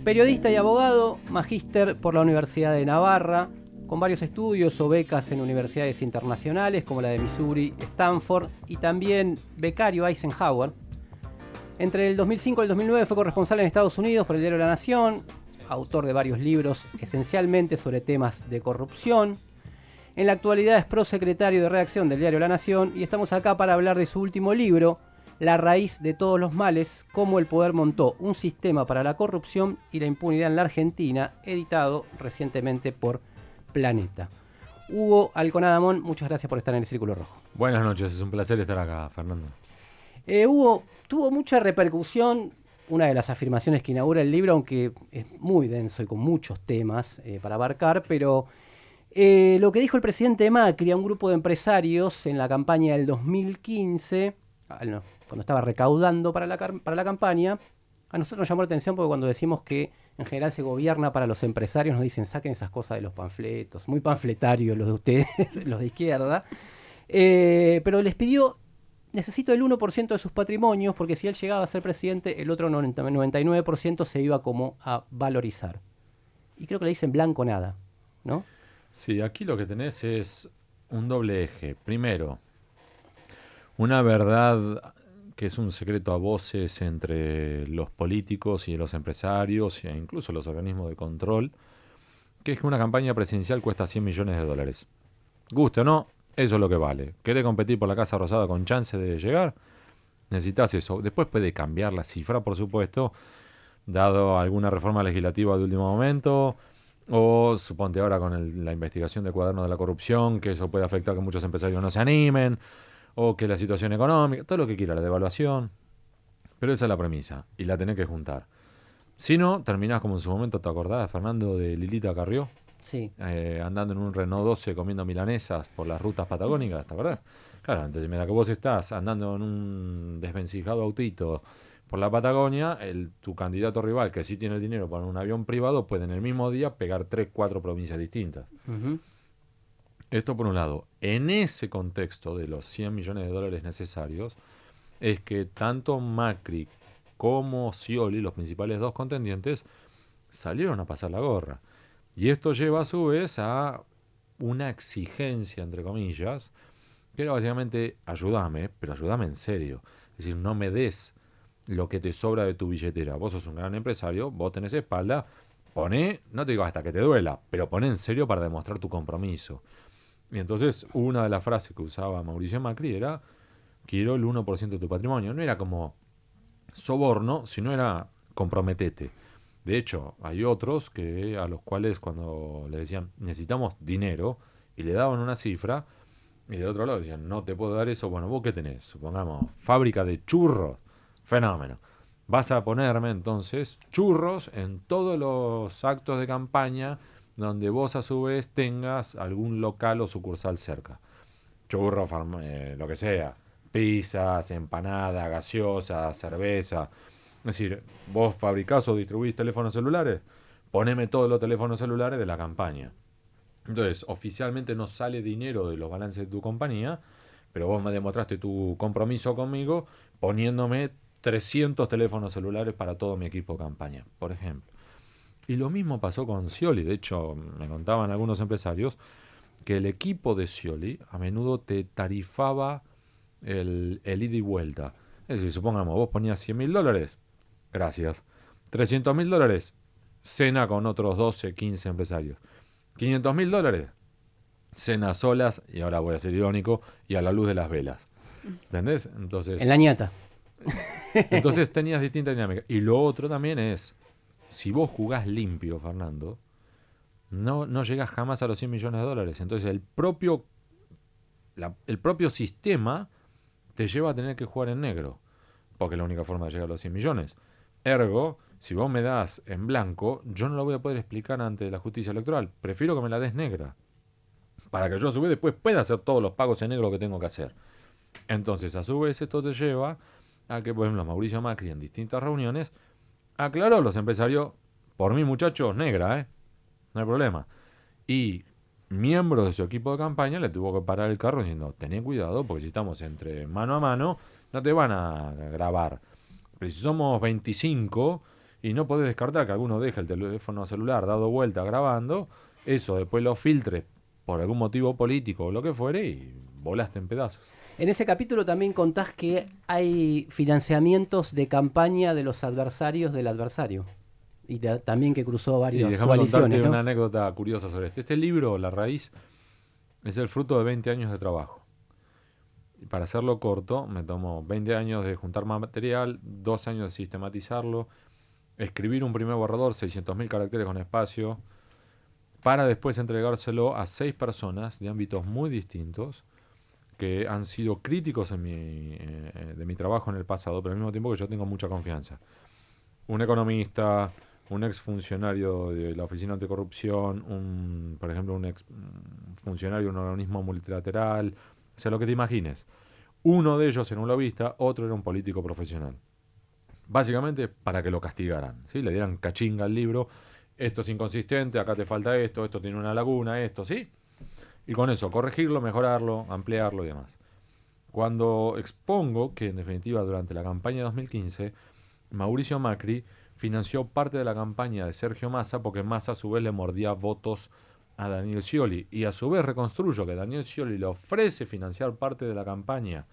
Periodista y abogado, magíster por la Universidad de Navarra, con varios estudios o becas en universidades internacionales como la de Missouri, Stanford y también becario Eisenhower. Entre el 2005 y el 2009 fue corresponsal en Estados Unidos por el diario La Nación, autor de varios libros esencialmente sobre temas de corrupción. En la actualidad es prosecretario de redacción del diario La Nación y estamos acá para hablar de su último libro, La raíz de todos los males, cómo el poder montó un sistema para la corrupción y la impunidad en la Argentina, editado recientemente por Planeta. Hugo Alconadamón, muchas gracias por estar en el Círculo Rojo. Buenas noches, es un placer estar acá, Fernando. Hugo, tuvo mucha repercusión una de las afirmaciones que inaugura el libro, aunque es muy denso y con muchos temas para abarcar, pero lo que dijo el presidente Macri a un grupo de empresarios en la campaña del 2015, cuando estaba recaudando para la campaña, a nosotros nos llamó la atención porque cuando decimos que en general se gobierna para los empresarios, nos dicen saquen esas cosas de los panfletos, muy panfletarios los de ustedes, los de izquierda, pero les pidió, necesito el 1% de sus patrimonios porque si él llegaba a ser presidente, el otro 99% se iba como a valorizar. Y creo que le dicen blanco nada, ¿no? Sí, aquí lo que tenés es un doble eje. Primero, una verdad que es un secreto a voces entre los políticos y los empresarios e incluso los organismos de control, que es que una campaña presidencial cuesta $100 millones. Guste o no, eso es lo que vale. ¿Querés competir por la Casa Rosada con chance de llegar? Necesitas eso. Después puede cambiar la cifra, por supuesto, dado alguna reforma legislativa de último momento, o suponte ahora con la investigación del cuaderno de la corrupción, que eso puede afectar que muchos empresarios no se animen, o que la situación económica, todo lo que quiera, la devaluación. Pero esa es la premisa, y la tenés que juntar. Si no, terminás como en su momento, ¿te acordás, Fernando, de Lilita Carrió? Sí. Andando en un Renault 12 comiendo milanesas por las rutas patagónicas, ¿te acordás? Claro, entonces mira que vos estás andando en un desvencijado autito por la Patagonia, tu candidato rival, que sí tiene el dinero para un avión privado, puede en el mismo día pegar 3, 4 provincias distintas. Uh-huh. Esto por un lado. En ese contexto de los $100 millones necesarios, es que tanto Macri como Scioli, los principales dos contendientes, salieron a pasar la gorra. Y esto lleva a su vez a una exigencia, entre comillas, que era básicamente ayúdame, pero ayúdame en serio. Es decir, no me des lo que te sobra de tu billetera. Vos sos un gran empresario, vos tenés espalda, poné, no te digo hasta que te duela, pero poné en serio para demostrar tu compromiso. Y entonces una de las frases que usaba Mauricio Macri era quiero el 1% de tu patrimonio. No era como soborno, sino era comprometete. De hecho, hay otros a los cuales cuando les decían necesitamos dinero y le daban una cifra, y de otro lado decían no te puedo dar eso, bueno, ¿vos qué tenés? Supongamos, fábrica de churros, fenómeno. Vas a ponerme entonces churros en todos los actos de campaña donde vos a su vez tengas algún local o sucursal cerca. Churros, lo que sea, pizzas, empanadas, gaseosas, cerveza. Es decir, vos fabricás o distribuís teléfonos celulares, poneme todos los teléfonos celulares de la campaña. Entonces, oficialmente no sale dinero de los balances de tu compañía, pero vos me demostraste tu compromiso conmigo poniéndome 300 teléfonos celulares para todo mi equipo de campaña, por ejemplo. Y lo mismo pasó con Scioli. De hecho, me contaban algunos empresarios que el equipo de Scioli a menudo te tarifaba el ida y vuelta. Es decir, supongamos, vos ponías $100 mil, gracias. $300 mil, cena con otros 12, 15 empresarios. $500 mil, cena solas, y ahora voy a ser irónico, y a la luz de las velas. ¿Entendés? Entonces, en la ñata. Entonces tenías distintas dinámicas. Y lo otro también es, si vos jugás limpio, Fernando, no llegás jamás a los $100 millones. Entonces el propio sistema te lleva a tener que jugar en negro, porque es la única forma de llegar a los 100 millones. Ergo, si vos me das en blanco, yo no lo voy a poder explicar ante la justicia electoral. Prefiero que me la des negra, para que yo a su vez después pueda hacer todos los pagos en negro que tengo que hacer. Entonces, a su vez, esto te lleva a que, por ejemplo, Mauricio Macri en distintas reuniones aclaró a los empresarios, por mí muchachos, negra, no hay problema. Y miembros de su equipo de campaña le tuvo que parar el carro diciendo, tené cuidado porque si estamos entre mano a mano, no te van a grabar. Pero si somos 25 y no podés descartar que alguno deje el teléfono celular dado vuelta grabando, eso después lo filtre por algún motivo político o lo que fuere y volaste en pedazos. En ese capítulo también contás que hay financiamientos de campaña de los adversarios del adversario. Y también que cruzó Y varias déjame coaliciones, contarte ¿no? una anécdota curiosa sobre esto. Este libro, La Raíz, es el fruto de 20 años de trabajo. Y para hacerlo corto, me tomó 20 años de juntar material, 2 años de sistematizarlo, escribir un primer borrador, 600.000 caracteres con espacio, para después entregárselo a 6 personas de ámbitos muy distintos que han sido críticos de mi trabajo en el pasado, pero al mismo tiempo que yo tengo mucha confianza. Un economista, un exfuncionario de la Oficina Anticorrupción, por ejemplo, un ex funcionario de un organismo multilateral, o sea, lo que te imagines. Uno de ellos era un lobista, otro era un político profesional. Básicamente para que lo castigaran, ¿sí? Le dieran cachinga al libro, esto es inconsistente, acá te falta esto tiene una laguna, esto, ¿sí? Y con eso corregirlo, mejorarlo, ampliarlo y demás. Cuando expongo que en definitiva durante la campaña de 2015 Mauricio Macri financió parte de la campaña de Sergio Massa porque Massa a su vez le mordía votos a Daniel Scioli y a su vez reconstruyo que Daniel Scioli le ofrece financiar parte de la campaña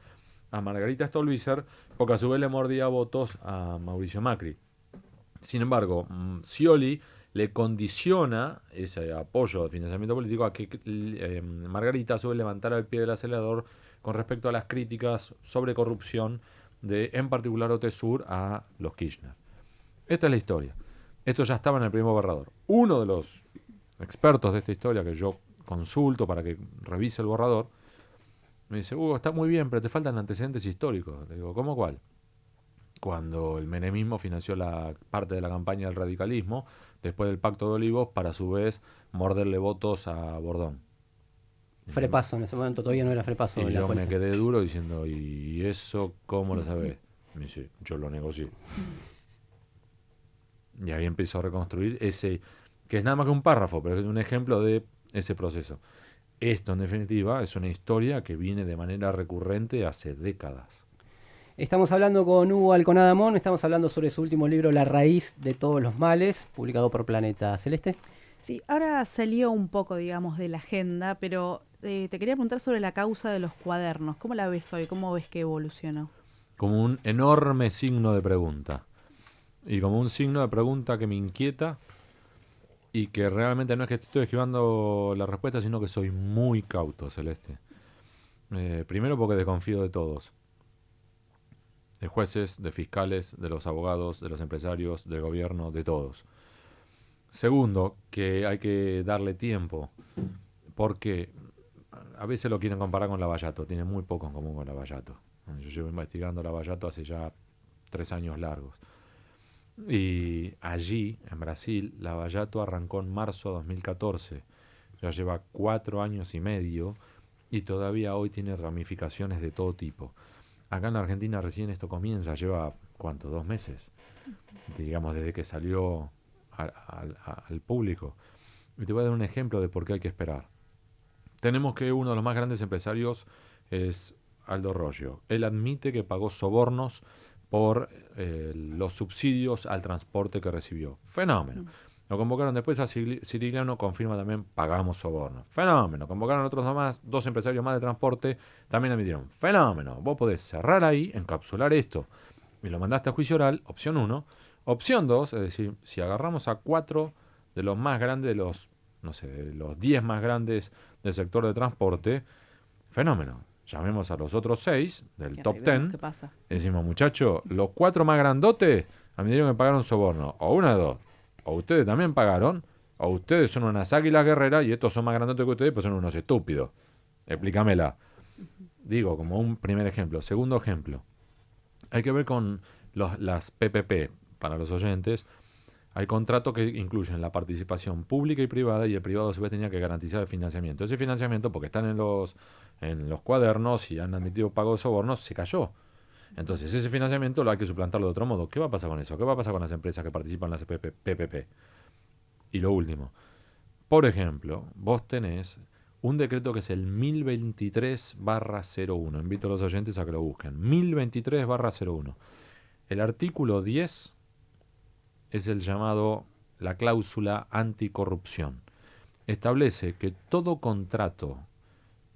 a Margarita Stolbizer porque a su vez le mordía votos a Mauricio Macri. Sin embargo, Scioli le condiciona ese apoyo de financiamiento político a que Margarita a su vez levantara el pie del acelerador con respecto a las críticas sobre corrupción de, en particular, Otesur a los Kirchner. Esta es la historia. Esto ya estaba en el primer borrador. Uno de los expertos de esta historia que yo consulto para que revise el borrador me dice: Hugo, está muy bien, pero te faltan antecedentes históricos. Le digo, ¿cómo cuál? Cuando el menemismo financió la parte de la campaña del radicalismo después del Pacto de Olivos para a su vez morderle votos a Bordón. Frepaso, en ese momento todavía no era Frepaso. Y yo me quedé duro diciendo, ¿y eso cómo lo sabés? Me dice, yo lo negocié. Y ahí empezó a reconstruir ese, que es nada más que un párrafo, pero es un ejemplo de ese proceso. Esto, en definitiva, es una historia que viene de manera recurrente hace décadas. Estamos hablando con Hugo Alconada Mon, estamos hablando sobre su último libro, La Raíz de Todos los Males, publicado por Planeta Celeste. Sí, ahora salió un poco, digamos, de la agenda, pero te quería preguntar sobre la causa de los cuadernos. ¿Cómo la ves hoy? ¿Cómo ves que evolucionó? Como un enorme signo de pregunta. Y como un signo de pregunta que me inquieta y que realmente no es que estoy esquivando la respuesta, sino que soy muy cauto, Celeste. Primero porque desconfío de todos. De jueces, de fiscales, de los abogados, de los empresarios, del gobierno, de todos. Segundo, que hay que darle tiempo, porque a veces lo quieren comparar con Lavallato, tiene muy poco en común con Lavallato. Yo llevo investigando Lavallato hace ya 3 años largos. Y allí, en Brasil, Lavallato arrancó en marzo de 2014. Ya lleva 4 años y medio y todavía hoy tiene ramificaciones de todo tipo. Acá en Argentina recién esto comienza, lleva, ¿cuánto? 2 meses. Digamos, desde que salió al público. Y te voy a dar un ejemplo de por qué hay que esperar. Tenemos que uno de los más grandes empresarios es Aldo Roggio. Él admite que pagó sobornos por los subsidios al transporte que recibió. Fenómeno. Lo convocaron después a Cirigliano, confirma también, pagamos sobornos. Fenómeno. Convocaron a otros 2 empresarios más de transporte, también admitieron. Fenómeno. Vos podés cerrar ahí, encapsular esto, y lo mandaste a juicio oral, opción 1. Opción 2, es decir, si agarramos a 4 de los más grandes, de los 10 más grandes del sector de transporte, fenómeno. Llamemos a los otros 6 del top 10. ¿Qué pasa? Decimos, muchachos, los 4 más grandotes admitieron que pagaron soborno. O una de dos. O ustedes también pagaron, o ustedes son unas águilas guerreras y estos son más grandotes que ustedes, pues son unos estúpidos. Explícamela. Digo, como un primer ejemplo. Segundo ejemplo. Hay que ver con las PPP. Para los oyentes, hay contratos que incluyen la participación pública y privada, y el privado a su vez tenía que garantizar el financiamiento. Ese financiamiento, porque están en los cuadernos y han admitido pago de sobornos, se cayó. Entonces ese financiamiento lo hay que suplantarlo de otro modo. ¿Qué va a pasar con eso? ¿Qué va a pasar con las empresas que participan en las PPP? Y lo último, por ejemplo, vos tenés un decreto que es el 1023/01. Invito a los oyentes a que lo busquen. 1023/01. El artículo 10 es la cláusula anticorrupción. Establece que todo contrato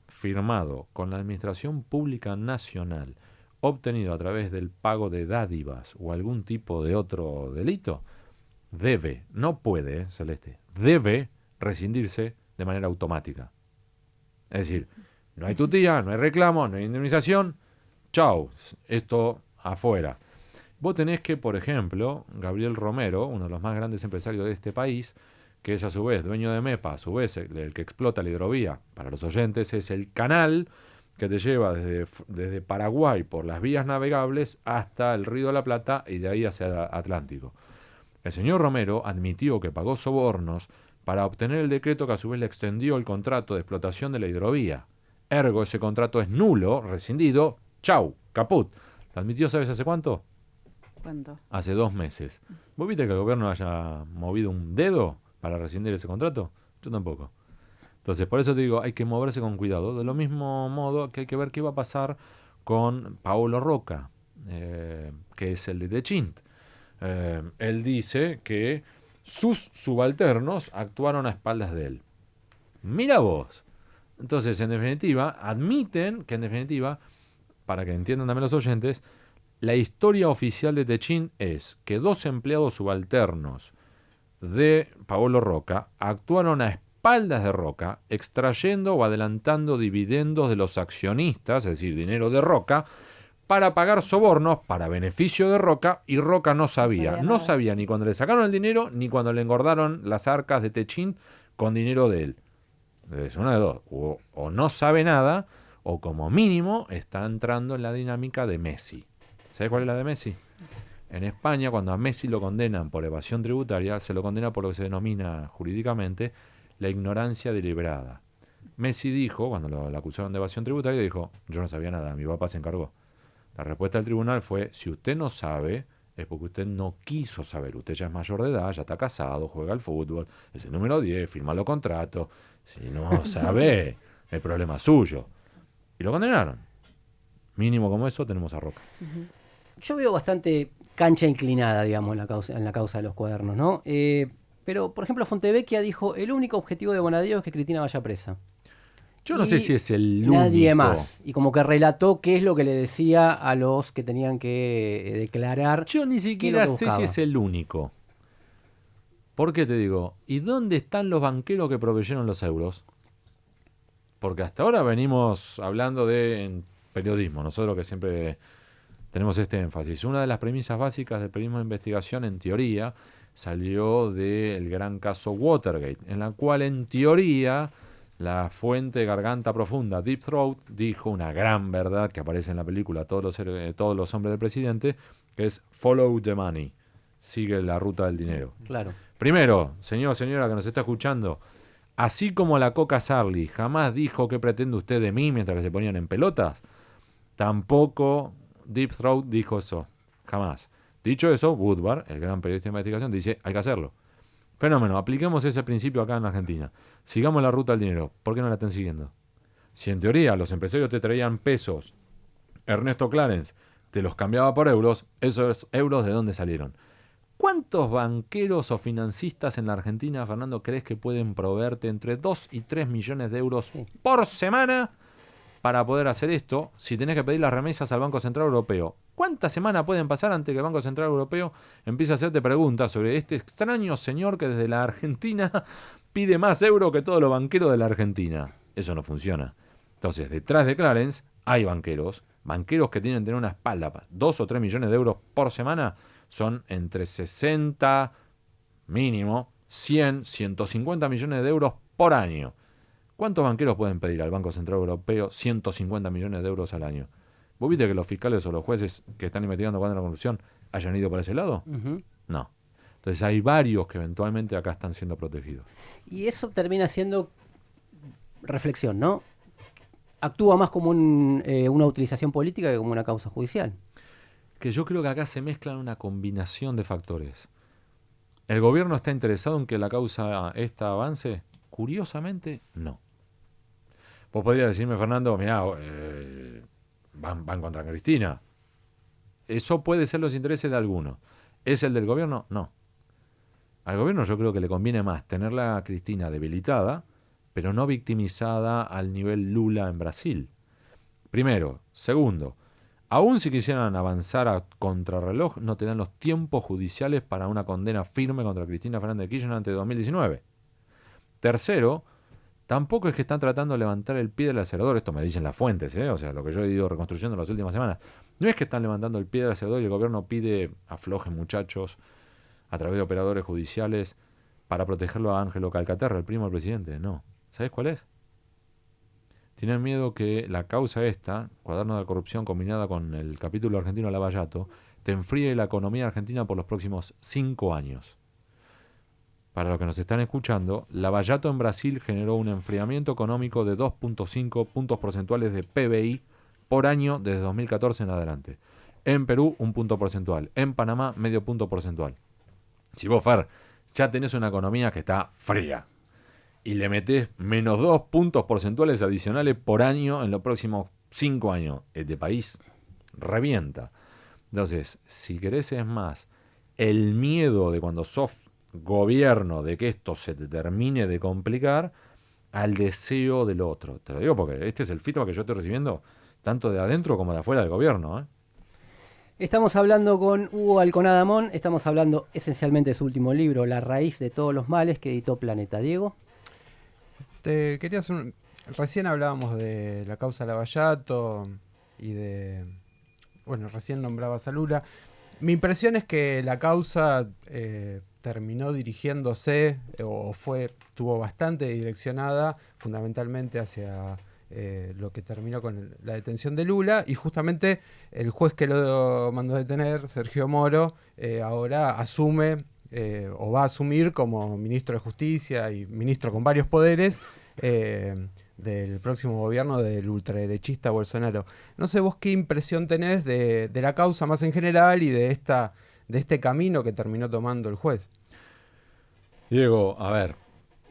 firmado con la Administración Pública Nacional obtenido a través del pago de dádivas o algún tipo de otro delito debe, no puede, Celeste, debe rescindirse de manera automática. Es decir, no hay tutía, no hay reclamo, no hay indemnización, chau, esto afuera. Vos tenés que, por ejemplo, Gabriel Romero, uno de los más grandes empresarios de este país, que es a su vez dueño de MEPA, a su vez el que explota la hidrovía, para los oyentes, es el canal que te lleva desde Paraguay por las vías navegables hasta el Río de la Plata y de ahí hacia el Atlántico. El señor Romero admitió que pagó sobornos para obtener el decreto que a su vez le extendió el contrato de explotación de la hidrovía. Ergo, ese contrato es nulo, rescindido, chau, caput. ¿Lo admitió, sabes hace cuánto? ¿Cuánto? Hace 2 meses. ¿Vos viste que el gobierno haya movido un dedo para rescindir ese contrato? Yo tampoco. Entonces, por eso te digo, hay que moverse con cuidado. De lo mismo modo que hay que ver qué va a pasar con Paolo Roca, que es el de Techint. Él dice que sus subalternos actuaron a espaldas de él. Mira vos. Entonces, en definitiva, admiten que, en definitiva, para que entiendan también los oyentes, la historia oficial de Techint es que 2 empleados subalternos de Paolo Roca actuaron a espaldas de Roca, extrayendo o adelantando dividendos de los accionistas, es decir, dinero de Roca, para pagar sobornos para beneficio de Roca, y Roca no sabía. No sabía ni cuando le sacaron el dinero, ni cuando le engordaron las arcas de Techint con dinero de él. Es una de dos. O no sabe nada, o como mínimo está entrando en la dinámica de Messi. ¿Sabes cuál es la de Messi? En España, cuando a Messi lo condenan por evasión tributaria, se lo condena por lo que se denomina jurídicamente la ignorancia deliberada. Messi dijo, cuando lo acusaron de evasión tributaria, dijo, yo no sabía nada, mi papá se encargó. La respuesta del tribunal fue, si usted no sabe, es porque usted no quiso saber. Usted ya es mayor de edad, ya está casado, juega al fútbol, es el número 10, firma los contratos. Si no sabe, el problema es suyo. Y lo condenaron. Mínimo como eso tenemos a Roca. Yo veo bastante cancha inclinada, digamos, en la causa de los cuadernos, ¿no? Pero, por ejemplo, Fontevecchia dijo, el único objetivo de Bonadío es que Cristina vaya presa. Yo no sé si es el nadie único. más. Y como que relató qué es lo que le decía a los que tenían que declarar. Yo ni siquiera sé si es el único. ¿Por qué te digo? ¿Y dónde están los banqueros que proveyeron los euros? Porque hasta ahora venimos hablando en periodismo, nosotros que siempre tenemos este énfasis. Una de las premisas básicas del periodismo de investigación, en teoría, salió del gran caso Watergate, en la cual, en teoría, la fuente Garganta Profunda, Deep Throat, dijo una gran verdad que aparece en la película Todos los hombres del presidente, que es follow the money, sigue la ruta del dinero. Claro. Primero, señora que nos está escuchando, así como la Coca Sarli jamás dijo qué pretende usted de mí mientras que se ponían en pelotas, tampoco Deep Throat dijo eso, jamás. Dicho eso, Woodward, el gran periodista de investigación, dice, hay que hacerlo. Fenómeno, apliquemos ese principio acá en Argentina. Sigamos la ruta del dinero. ¿Por qué no la están siguiendo? Si en teoría los empresarios te traían pesos, Ernesto Clarence te los cambiaba por euros, ¿esos euros de dónde salieron? ¿Cuántos banqueros o financistas en la Argentina, Fernando, crees que pueden proveerte entre 2 y 3 millones de euros por semana para poder hacer esto si tenés que pedir las remesas al Banco Central Europeo? ¿Cuántas semanas pueden pasar antes que el Banco Central Europeo empiece a hacerte preguntas sobre este extraño señor que desde la Argentina pide más euros que todos los banqueros de la Argentina? Eso no funciona. Entonces, detrás de Clarence hay banqueros que tienen que tener una espalda. 2 o 3 millones de euros por semana son entre 60, mínimo, 100, 150 millones de euros por año. ¿Cuántos banqueros pueden pedir al Banco Central Europeo 150 millones de euros al año? ¿Vos viste que los fiscales o los jueces que están investigando contra la corrupción hayan ido por ese lado? No. Entonces hay varios que eventualmente acá están siendo protegidos. Y eso termina siendo reflexión, ¿no? Actúa más como una utilización política que como una causa judicial. Que yo creo que acá se mezclan una combinación de factores. ¿El gobierno está interesado en que la causa esta avance? Curiosamente, no. Vos podrías decirme, Fernando, mirá, van contra Cristina. Eso puede ser los intereses de algunos. ¿Es el del gobierno? No. Al gobierno yo creo que le conviene más tenerla a Cristina debilitada, pero no victimizada al nivel Lula en Brasil. Primero. Segundo, aún si quisieran avanzar a contrarreloj, no te dan los tiempos judiciales para una condena firme contra Cristina Fernández de Kirchner antes de 2019. Tercero, tampoco es que están tratando de levantar el pie del acelerador, esto me dicen las fuentes, o sea, lo que yo he ido reconstruyendo en las últimas semanas. No es que están levantando el pie del acelerador y el gobierno pide aflojen muchachos a través de operadores judiciales para protegerlo a Ángelo Calcaterra, el primo del presidente. No. ¿Sabes cuál es? Tienen miedo que la causa esta, Cuaderno de la Corrupción combinada con el capítulo argentino de Lavallato, te enfríe la economía argentina por los próximos 5 años. Para los que nos están escuchando, Lavallato en Brasil generó un enfriamiento económico de 2.5 puntos porcentuales de PBI por año desde 2014 en adelante. En Perú, 1 punto porcentual. En Panamá, medio punto porcentual. Si vos, Fer, ya tenés una economía que está fría y le metés menos 2 puntos porcentuales adicionales por año en los próximos 5 años, este país revienta. Entonces, si querés es más el miedo de cuando sos gobierno de que esto se te termine de complicar al deseo del otro. Te lo digo porque este es el feedback que yo estoy recibiendo tanto de adentro como de afuera del gobierno, ¿eh? Estamos hablando con Hugo Alconada-Amón, estamos hablando esencialmente de su último libro, La raíz de todos los males, que editó Planeta. Diego. Te quería hacer recién hablábamos de la causa Lavallato y de... Bueno, recién nombrabas a Lula. Mi impresión es que la causa terminó dirigiéndose estuvo bastante direccionada fundamentalmente hacia lo que terminó con la detención de Lula, y justamente el juez que lo mandó detener, Sergio Moro, ahora asume o va a asumir como ministro de Justicia y ministro con varios poderes del próximo gobierno del ultraderechista Bolsonaro. No sé vos qué impresión tenés de la causa más en general y de este camino que terminó tomando el juez. Diego, a ver,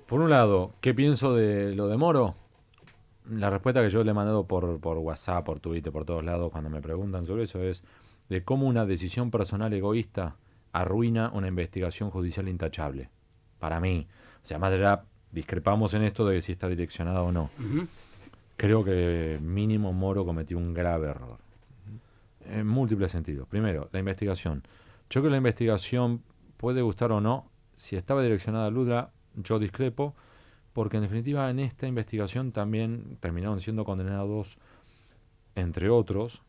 por un lado, ¿qué pienso de lo de Moro? La respuesta que yo le he mandado por WhatsApp, por Twitter, por todos lados cuando me preguntan sobre eso es de cómo una decisión personal egoísta arruina una investigación judicial intachable. Para mí, o sea, más allá discrepamos en esto de si está direccionada o no. Creo que mínimo Moro cometió un grave error. En múltiples sentidos. Primero, la investigación. Yo creo que la investigación puede gustar o no. Si estaba direccionada a Lula, yo discrepo, porque en definitiva en esta investigación también terminaron siendo condenados, entre otros,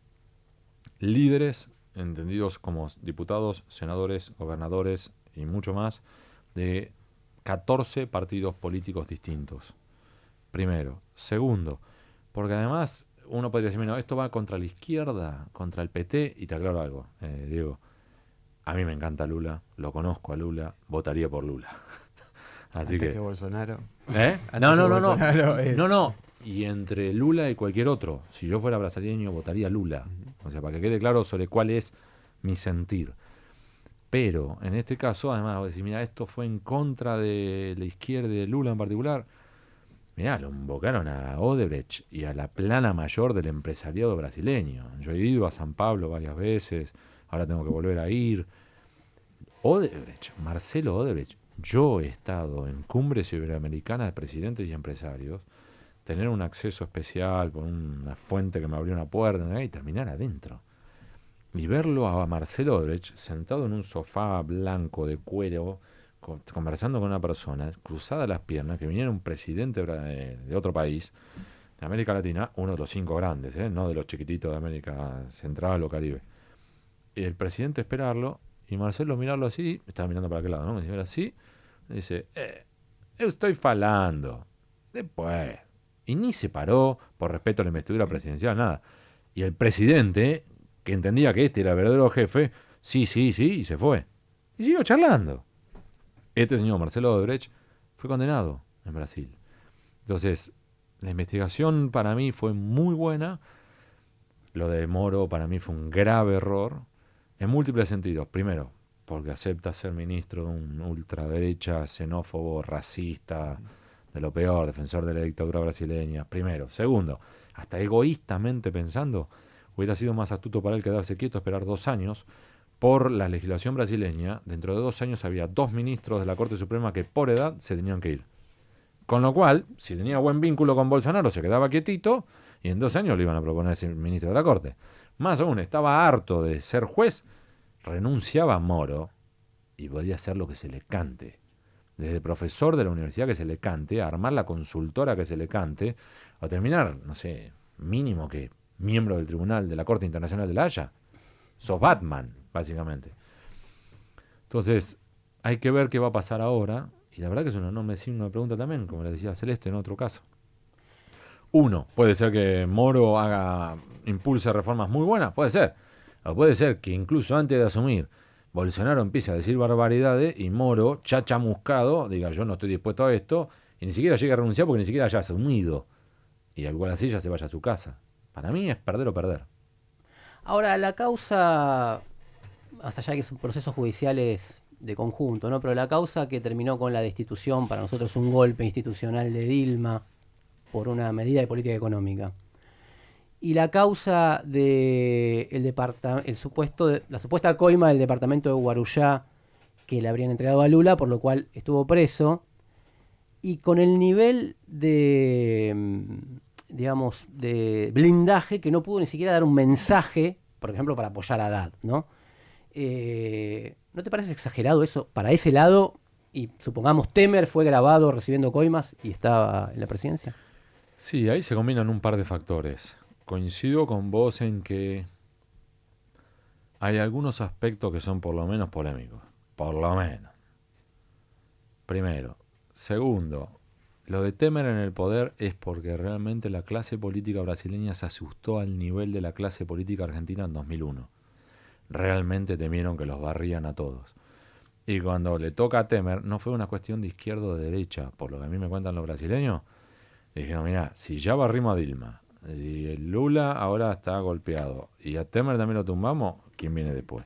líderes entendidos como diputados, senadores, gobernadores y mucho más, de 14 partidos políticos distintos. Primero. Segundo, porque además uno podría decir, bueno, esto va contra la izquierda, contra el PT, y te aclaro algo, Diego. A mí me encanta Lula, lo conozco a Lula, votaría por Lula. Así Antes que Bolsonaro. No. Y entre Lula y cualquier otro, si yo fuera brasileño, votaría Lula. O sea, para que quede claro sobre cuál es mi sentir. Pero, en este caso, además, vos decís, mira, esto fue en contra de la izquierda y de Lula en particular. Mirá, lo invocaron a Odebrecht y a la plana mayor del empresariado brasileño. Yo he ido a San Pablo varias veces, ahora tengo que volver a ir. Odebrecht, Marcelo Odebrecht. Yo he estado en cumbres iberoamericanas de presidentes y empresarios, tener un acceso especial por una fuente que me abrió una puerta y terminar adentro. Y verlo a Marcelo Odebrecht sentado en un sofá blanco de cuero, conversando con una persona, cruzada las piernas, que viniera un presidente de otro país, de América Latina, uno de los 5 grandes, no de los chiquititos de América Central o Caribe. Y el presidente esperarlo, y Marcelo mirarlo así, estaba mirando para aquel lado, ¿no? Me dice, así, dice, estoy falando. Después. Y ni se paró por respeto a la investidura presidencial, nada. Y el presidente, que entendía que este era el verdadero jefe, sí, y se fue. Y siguió charlando. Este señor Marcelo Odebrecht fue condenado en Brasil. Entonces, la investigación para mí fue muy buena. Lo de Moro para mí fue un grave error en múltiples sentidos. Primero, porque acepta ser ministro de un ultraderecha, xenófobo, racista, de lo peor, defensor de la dictadura brasileña. Primero. Segundo, hasta egoístamente pensando, hubiera sido más astuto para él quedarse quieto, esperar 2 años, por la legislación brasileña, dentro de 2 años había 2 ministros de la Corte Suprema que por edad se tenían que ir. Con lo cual, si tenía buen vínculo con Bolsonaro, se quedaba quietito y en 2 años le iban a proponer a ser ministro de la Corte. Más aún, estaba harto de ser juez, renunciaba a Moro y podía hacer lo que se le cante. Desde profesor de la universidad que se le cante, a armar la consultora que se le cante, a terminar, no sé, mínimo que miembro del Tribunal de la Corte Internacional de la Haya. Sos Batman, básicamente. Entonces, hay que ver qué va a pasar ahora. Y la verdad que es un enorme signo de pregunta también, como le decía Celeste en otro caso. Uno, puede ser que Moro impulse reformas muy buenas, puede ser. O puede ser que incluso antes de asumir, Bolsonaro empiece a decir barbaridades y Moro, chamuscado, diga yo no estoy dispuesto a esto, y ni siquiera llegue a renunciar porque ni siquiera haya asumido. Y igual así ya se vaya a su casa. Para mí es perder o perder. Ahora, la causa, hasta allá que son procesos judiciales de conjunto, ¿no? Pero la causa que terminó con la destitución, para nosotros un golpe institucional de Dilma por una medida de política económica. Y la causa de la supuesta coima del departamento de Guarujá que le habrían entregado a Lula, por lo cual estuvo preso. Y con el nivel de, digamos, de blindaje que no pudo ni siquiera dar un mensaje, por ejemplo, para apoyar a Haddad, ¿no? ¿No te parece exagerado eso para ese lado? Y supongamos Temer fue grabado recibiendo coimas y estaba en la presidencia. Sí, ahí se combinan un par de factores. Coincido con vos en que hay algunos aspectos que son por lo menos polémicos. Por lo menos. Primero. Segundo, lo de Temer en el poder es porque realmente la clase política brasileña se asustó al nivel de la clase política argentina en 2001. Realmente temieron que los barrían a todos. Y cuando le toca a Temer, no fue una cuestión de izquierda o de derecha, por lo que a mí me cuentan los brasileños. Dijeron, mira, si ya barrimos a Dilma, y el Lula ahora está golpeado, y a Temer también lo tumbamos, ¿quién viene después?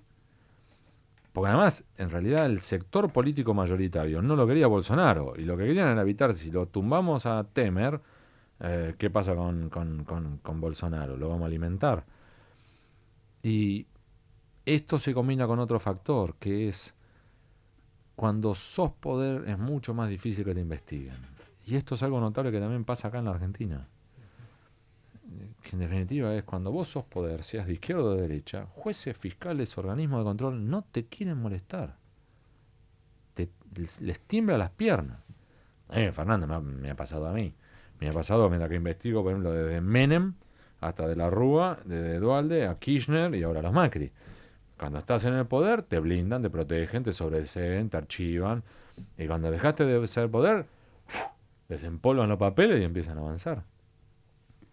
Porque además, en realidad, el sector político mayoritario no lo quería Bolsonaro, y lo que querían era evitar, si lo tumbamos a Temer, ¿qué pasa con Bolsonaro? ¿Lo vamos a alimentar? Y esto se combina con otro factor, que es cuando sos poder es mucho más difícil que te investiguen. Y esto es algo notable que también pasa acá en la Argentina. Que en definitiva es cuando vos sos poder, seas de izquierda o de derecha, jueces, fiscales, organismos de control no te quieren molestar. Les tiembla las piernas. Fernando, me ha pasado a mí. Me ha pasado mientras que investigo, por ejemplo, desde Menem hasta de la Rúa, desde Dualde a Kirchner y ahora los Macri. Cuando estás en el poder, te blindan, te protegen, te sobreseen, te archivan. Y cuando dejaste de ser poder, desempolvan los papeles y empiezan a avanzar.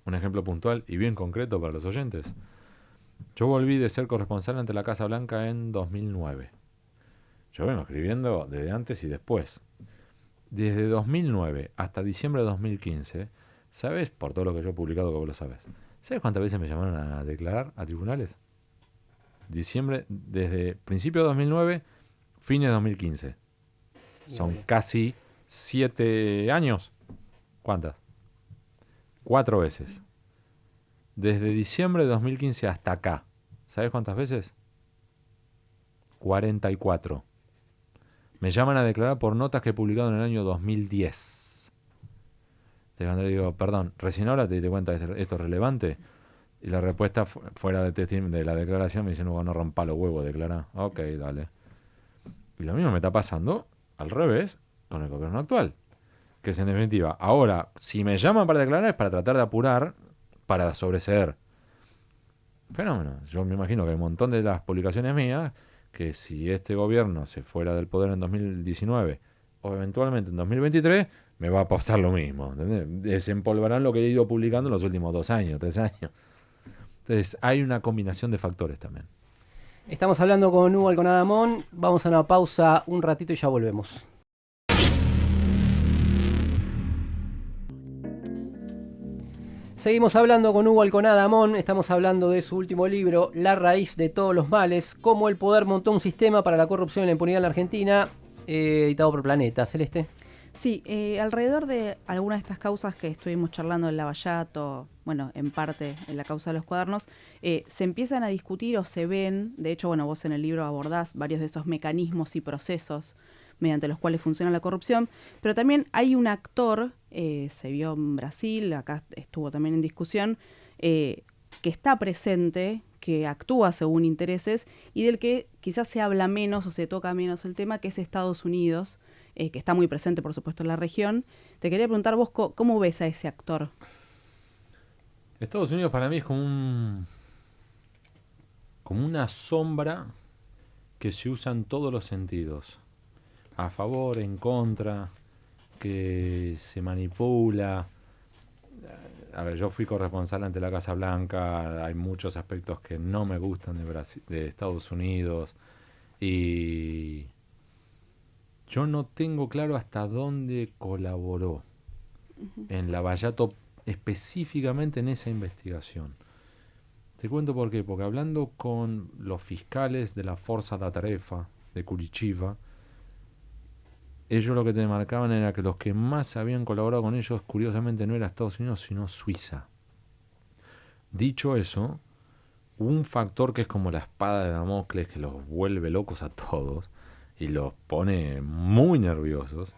Un ejemplo puntual y bien concreto para los oyentes. Yo volví de ser corresponsal ante la Casa Blanca en 2009. Yo vengo escribiendo desde antes y después. Desde 2009 hasta diciembre de 2015, ¿sabes? Por todo lo que yo he publicado, que vos lo sabes. ¿Sabes cuántas veces me llamaron a declarar a tribunales? Diciembre, desde principio de 2009, fines de 2015. Son casi 7 años. ¿Cuántas? 4 veces. Desde diciembre de 2015 hasta acá. ¿Sabes cuántas veces? 44. Me llaman a declarar por notas que he publicado en el año 2010. Cuando le digo, perdón, recién ahora te diste cuenta de esto es relevante. Y la respuesta fuera de la declaración me dice, no rompa los huevos, declara. Ok, dale. Y lo mismo me está pasando al revés con el gobierno actual. Que es en definitiva, ahora, si me llaman para declarar es para tratar de apurar, para sobreseer. Fenómeno. Yo me imagino que hay un montón de las publicaciones mías que si este gobierno se fuera del poder en 2019 o eventualmente en 2023, me va a pasar lo mismo. ¿Entendés? Desempolvarán lo que he ido publicando en los últimos 2 años, 3 años. Entonces, hay una combinación de factores también. Estamos hablando con Hugo Alconadamón. Vamos a una pausa un ratito y ya volvemos. Seguimos hablando con Hugo Alconadamón. Estamos hablando de su último libro, La raíz de todos los males, cómo el poder montó un sistema para la corrupción y la impunidad en la Argentina, editado por Planeta. Celeste. Sí, alrededor de algunas de estas causas que estuvimos charlando en Lavallato, bueno, en parte en la causa de los cuadernos, se empiezan a discutir o se ven, de hecho, bueno, vos en el libro abordás varios de estos mecanismos y procesos mediante los cuales funciona la corrupción, pero también hay un actor, se vio en Brasil, acá estuvo también en discusión, que está presente, que actúa según intereses y del que quizás se habla menos o se toca menos el tema, que es Estados Unidos, que está muy presente, por supuesto, en la región. Te quería preguntar vos, ¿cómo ves a ese actor? Estados Unidos para mí es como una sombra que se usa en todos los sentidos. A favor, en contra, que se manipula. A ver, yo fui corresponsal ante la Casa Blanca, hay muchos aspectos que no me gustan de Estados Unidos y yo no tengo claro hasta dónde colaboró en Lavallato específicamente en esa investigación. Te cuento por qué, porque hablando con los fiscales de la Forza da Tarefa de Curitiba, ellos lo que te marcaban era que los que más habían colaborado con ellos, curiosamente, no era Estados Unidos, sino Suiza. Dicho eso, un factor que es como la espada de Damocles que los vuelve locos a todos y los pone muy nerviosos,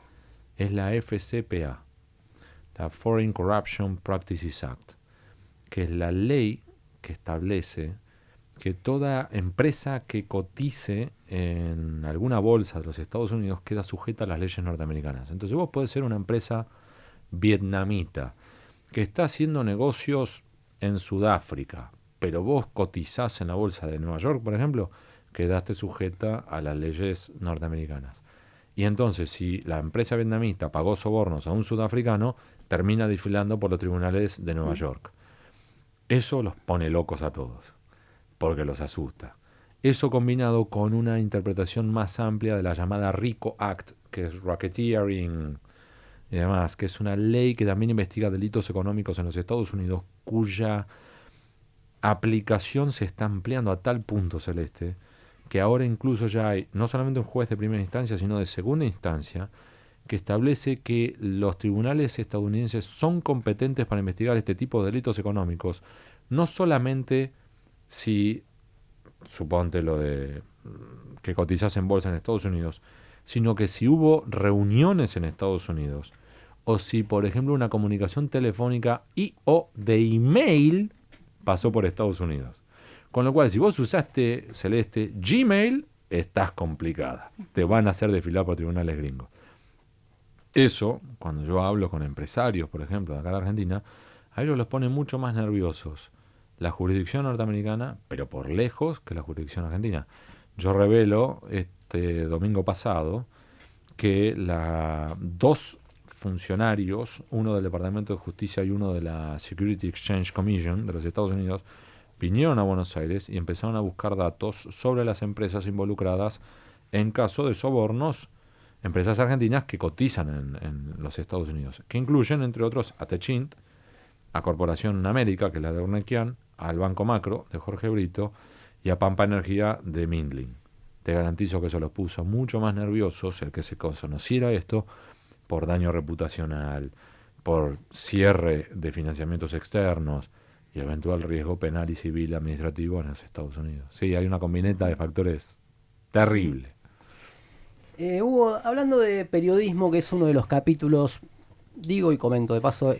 es la FCPA, la Foreign Corruption Practices Act, que es la ley que establece que toda empresa que cotice en alguna bolsa de los Estados Unidos queda sujeta a las leyes norteamericanas. Entonces vos podés ser una empresa vietnamita que está haciendo negocios en Sudáfrica, pero vos cotizás en la bolsa de Nueva York, por ejemplo, quedaste sujeta a las leyes norteamericanas. Y entonces, si la empresa vietnamita pagó sobornos a un sudafricano, termina desfilando por los tribunales de Nueva York. Eso los pone locos a todos, porque los asusta. Eso combinado con una interpretación más amplia de la llamada RICO Act, que es Racketeering y demás, que es una ley que también investiga delitos económicos en los Estados Unidos, cuya aplicación se está ampliando a tal punto, Celeste, que ahora incluso ya hay no solamente un juez de primera instancia, sino de segunda instancia, que establece que los tribunales estadounidenses son competentes para investigar este tipo de delitos económicos, no solamente si, suponte lo de que cotizas en bolsa en Estados Unidos, sino que si hubo reuniones en Estados Unidos, o si, por ejemplo, una comunicación telefónica y o de email pasó por Estados Unidos. Con lo cual, si vos usaste, Celeste, Gmail, estás complicada. Te van a hacer desfilar por tribunales gringos. Eso, cuando yo hablo con empresarios, por ejemplo, de acá de Argentina, a ellos los pone mucho más nerviosos la jurisdicción norteamericana, pero por lejos, que la jurisdicción argentina. Yo revelo este domingo pasado que dos funcionarios, uno del Departamento de Justicia y uno de la Security Exchange Commission de los Estados Unidos, vinieron a Buenos Aires y empezaron a buscar datos sobre las empresas involucradas en caso de sobornos, empresas argentinas que cotizan en los Estados Unidos, que incluyen, entre otros, a Techint, a Corporación América, que es la de Urnequian, al Banco Macro, de Jorge Brito, y a Pampa Energía, de Mindling. Te garantizo que eso los puso mucho más nerviosos, el que se conociera esto, por daño reputacional, por cierre de financiamientos externos y eventual riesgo penal y civil administrativo en los Estados Unidos. Sí, hay una combineta de factores terrible. Hugo, hablando de periodismo, que es uno de los capítulos, digo y comento de paso,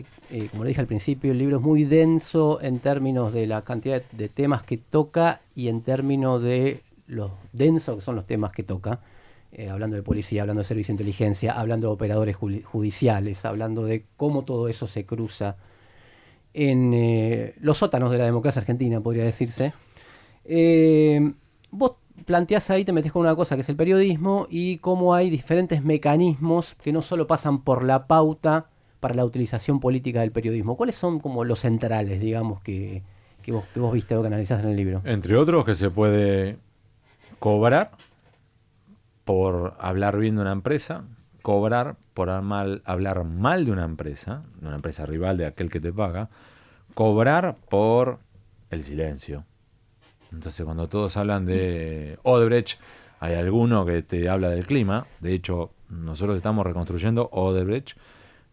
como le dije al principio, el libro es muy denso en términos de la cantidad de temas que toca y en términos de los densos que son los temas que toca. Hablando de policía, hablando de servicio de inteligencia, hablando de operadores judiciales, hablando de cómo todo eso se cruza en los sótanos de la democracia argentina, podría decirse. Vos planteás ahí, te metés con una cosa que es el periodismo y cómo hay diferentes mecanismos que no solo pasan por la pauta para la utilización política del periodismo. ¿Cuáles son como los centrales, digamos, que vos viste o que analizás en el libro? Entre otros, que se puede cobrar por hablar bien de una empresa, cobrar por hablar mal de una empresa rival de aquel que te paga, cobrar por el silencio. Entonces, cuando todos hablan de Odebrecht, hay alguno que te habla del clima. De hecho, nosotros estamos reconstruyendo. Odebrecht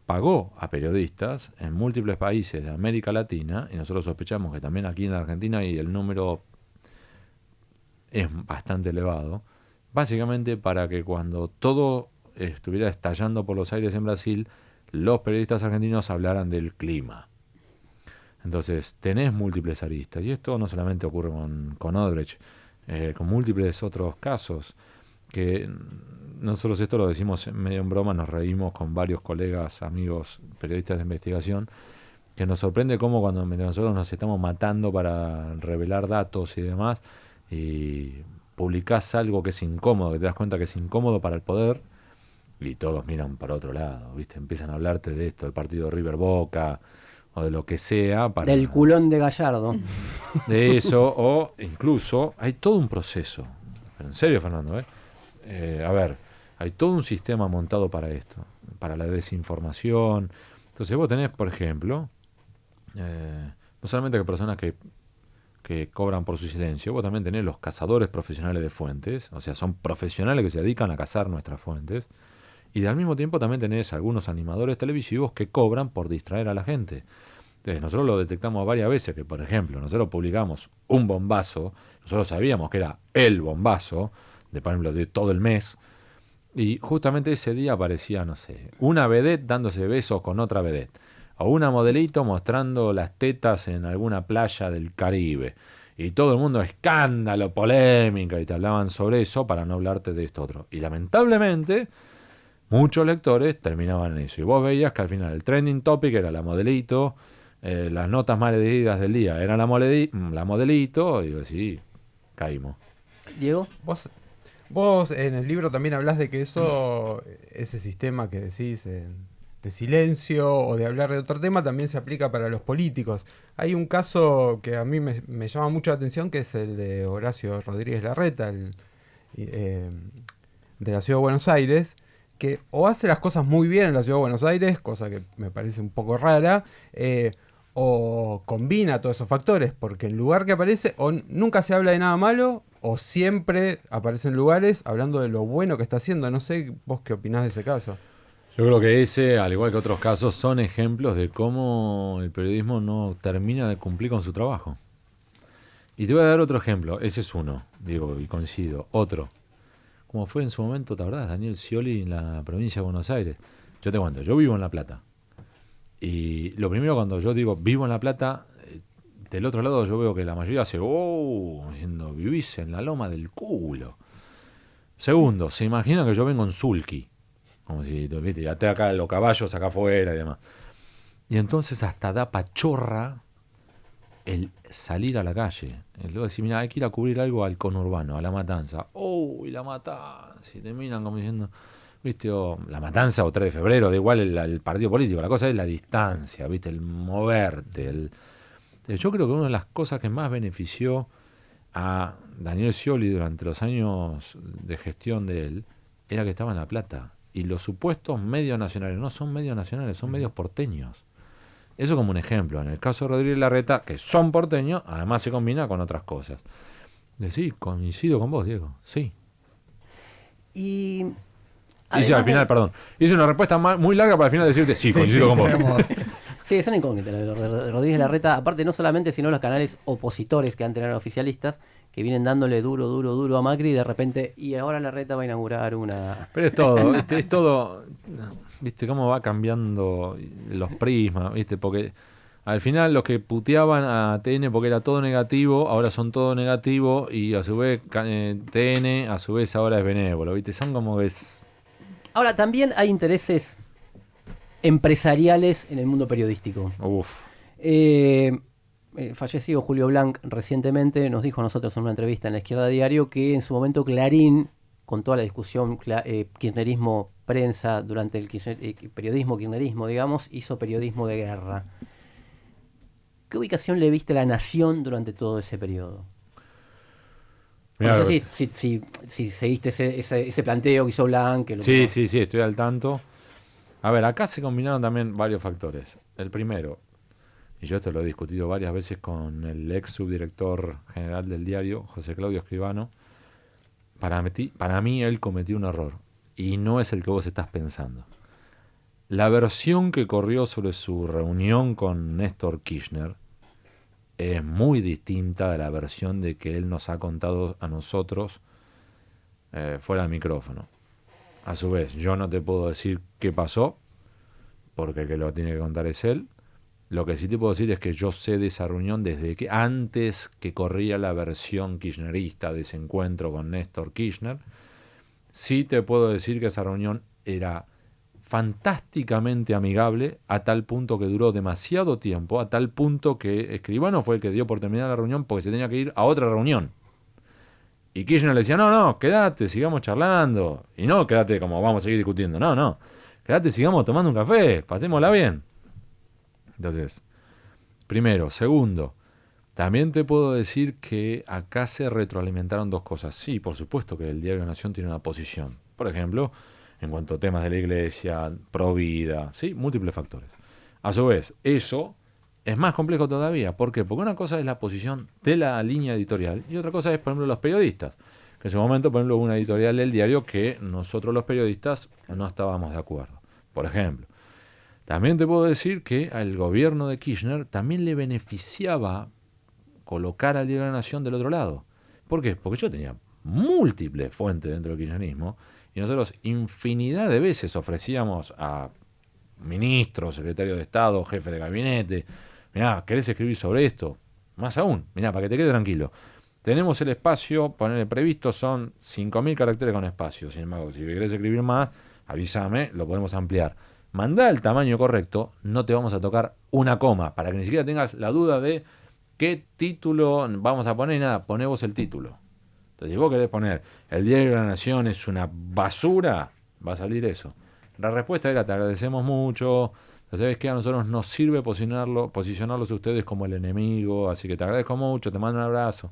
pagó a periodistas en múltiples países de América Latina, y nosotros sospechamos que también aquí en Argentina, y el número es bastante elevado, básicamente para que cuando todo estuviera estallando por los aires en Brasil, los periodistas argentinos hablaran del clima. Entonces tenés múltiples aristas, y esto no solamente ocurre con Odebrecht, con múltiples otros casos, que nosotros esto lo decimos medio en broma, nos reímos con varios colegas, amigos, periodistas de investigación, que nos sorprende cómo cuando nosotros nos estamos matando para revelar datos y demás, y publicás algo que es incómodo, que te das cuenta que es incómodo para el poder, y todos miran para otro lado, ¿viste? Empiezan a hablarte de esto, del partido River Boca, o de lo que sea. Del culón de Gallardo. De eso, o incluso, hay todo un proceso. Pero en serio, Fernando, a ver, hay todo un sistema montado para esto, para la desinformación. Entonces vos tenés, por ejemplo, no solamente que personas que cobran por su silencio, vos también tenés los cazadores profesionales de fuentes, o sea, son profesionales que se dedican a cazar nuestras fuentes, y al mismo tiempo también tenés algunos animadores televisivos que cobran por distraer a la gente. Entonces nosotros lo detectamos varias veces, que por ejemplo, nosotros publicamos un bombazo, nosotros sabíamos que era el bombazo, por ejemplo, de todo el mes, y justamente ese día aparecía, no sé, una vedette dándose besos con otra vedette, o una modelito mostrando las tetas en alguna playa del Caribe, y todo el mundo escándalo, polémica, y te hablaban sobre eso para no hablarte de esto otro. Y lamentablemente, muchos lectores terminaban en eso, y vos veías que al final el trending topic era la modelito, las notas más leídas del día eran la modelito, y digo, sí, caímos. Diego. Vos en el libro también hablas de que ese sistema que decís de silencio o de hablar de otro tema también se aplica para los políticos. Hay un caso que a mí me llama mucho la atención, que es el de Horacio Rodríguez Larreta, de la Ciudad de Buenos Aires, que o hace las cosas muy bien en la Ciudad de Buenos Aires, cosa que me parece un poco rara, o combina todos esos factores, porque en lugar que aparece, o nunca se habla de nada malo, o siempre aparecen lugares hablando de lo bueno que está haciendo. No sé vos qué opinás de ese caso. Yo creo que ese, al igual que otros casos, son ejemplos de cómo el periodismo no termina de cumplir con su trabajo. Y te voy a dar otro ejemplo, ese es uno, digo, y coincido. Otro, como fue en su momento, ¿te acordás? Daniel Scioli en la provincia de Buenos Aires. Yo te cuento, yo vivo en La Plata. Y lo primero, cuando yo digo vivo en La Plata, del otro lado yo veo que la mayoría hace diciendo, vivís en la loma del culo. Segundo, se imagina que yo vengo en sulky, como si, viste, ya te acá los caballos acá afuera y demás. Y entonces hasta da pachorra el salir a la calle. El luego decir, mira, hay que ir a cubrir algo al conurbano, a La Matanza. Y La Matanza. Y terminan como diciendo, viste, La Matanza o 3 de febrero, da igual el partido político. La cosa es la distancia, viste, el moverte. Yo creo que una de las cosas que más benefició a Daniel Scioli durante los años de gestión de él era que estaba en La Plata. Y los supuestos medios nacionales no son medios nacionales, son medios porteños. Eso como un ejemplo. En el caso de Rodríguez Larreta, que son porteños, además se combina con otras cosas. Sí, coincido con vos, Diego. Sí. Y hice al final, perdón. Hice una respuesta muy larga para al final decirte, sí, coincido con vos. Sí, es una incógnita lo de Rodríguez Larreta, aparte no solamente, sino los canales opositores que antes eran oficialistas, que vienen dándole duro a Macri, y de repente, y ahora Larreta va a inaugurar una... Pero es todo, es todo, viste cómo va cambiando los prismas, viste, porque al final los que puteaban a TN porque era todo negativo, ahora son todo negativo, y a su vez TN, a su vez ahora es benévolo, viste, son como ves... Ahora, también hay intereses empresariales en el mundo periodístico. Fallecido Julio Blanc recientemente nos dijo a nosotros en una entrevista en La Izquierda Diario que en su momento Clarín, con toda la discusión kirchnerismo prensa durante el periodismo kirchnerismo, digamos, hizo periodismo de guerra. ¿Qué ubicación le viste a La Nación durante todo ese periodo? Mirá, no sé si seguiste ese planteo que hizo Blanc. Sí, estoy al tanto. A ver, acá se combinaron también varios factores. El primero, y yo esto lo he discutido varias veces con el ex subdirector general del diario, José Claudio Escribano, para mí él cometió un error. y no es el que vos estás pensando. La versión que corrió sobre su reunión con Néstor Kirchner es muy distinta de la versión de que él nos ha contado a nosotros fuera de micrófono. A su vez, yo no te puedo decir qué pasó, porque el que lo tiene que contar es él. Lo que sí te puedo decir es que yo sé de esa reunión desde que antes que corría la versión kirchnerista de ese encuentro con Néstor Kirchner. Sí te puedo decir que esa reunión era fantásticamente amigable, a tal punto que duró demasiado tiempo, a tal punto que Escribano fue el que dio por terminar la reunión porque se tenía que ir a otra reunión. Y Kirchner le decía, no, quédate, sigamos charlando. Y no, quédate como vamos a seguir discutiendo. No, quédate, sigamos tomando un café, pasémosla bien. Entonces, primero. Segundo, también te puedo decir que acá se retroalimentaron dos cosas. Sí, por supuesto que el Diario de la Nación tiene una posición. Por ejemplo, en cuanto a temas de la iglesia, pro vida, ¿sí? Múltiples factores. A su vez, eso es más complejo todavía. ¿Por qué? Porque una cosa es la posición de la línea editorial y otra cosa es, por ejemplo, los periodistas. Que en su momento, por ejemplo, hubo una editorial del diario que nosotros los periodistas no estábamos de acuerdo. Por ejemplo, también te puedo decir que al gobierno de Kirchner también le beneficiaba colocar al Diario de la Nación del otro lado. ¿Por qué? Porque yo tenía múltiples fuentes dentro del kirchnerismo y nosotros infinidad de veces ofrecíamos a ministros, secretarios de Estado, jefes de gabinete, mirá, ¿querés escribir sobre esto? Más aún, mirá, para que te quede tranquilo. Tenemos el espacio, ponerle previsto, son 5.000 caracteres con espacio. Sin embargo, si querés escribir más, avísame, lo podemos ampliar. Mandá el tamaño correcto, no te vamos a tocar una coma, para que ni siquiera tengas la duda de qué título vamos a poner y nada, poné vos el título. Entonces, si vos querés poner el Diario de la Nación es una basura, va a salir eso. La respuesta era, te agradecemos mucho, pero sabes que a nosotros nos sirve posicionarlos a ustedes como el enemigo, así que te agradezco mucho, te mando un abrazo.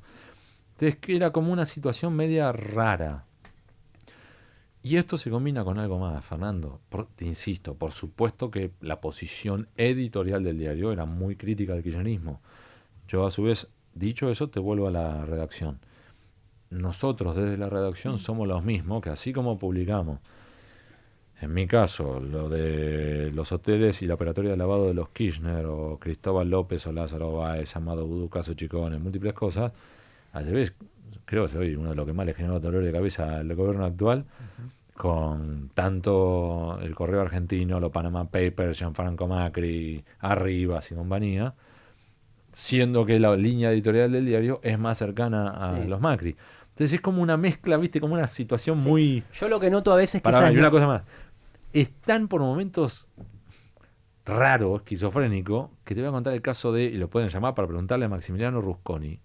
Entonces, que era como una situación media rara. Y esto se combina con algo más, Fernando. Te insisto, por supuesto que la posición editorial del diario era muy crítica del kirchnerismo. Yo, a su vez, dicho eso, te vuelvo a la redacción. Nosotros desde la redacción somos los mismos, que así como publicamos, en mi caso, lo de los hoteles y la operatoria de lavado de los Kirchner, o Cristóbal López, o Lázaro Báez, Amado Vudú, Caso Chicone, múltiples cosas, a su vez, creo que soy uno de los que más le generó dolor de cabeza al gobierno actual, con tanto el Correo Argentino, los Panama Papers, Gianfranco Macri, Arribas y compañía, siendo que la línea editorial del diario es más cercana a los Macri. Entonces es como una mezcla, ¿viste? Como una situación muy... Yo lo que noto a veces que... Y una cosa más. Están por momentos raro, esquizofrénico, que te voy a contar el caso de, y lo pueden llamar para preguntarle a Maximiliano Rusconi,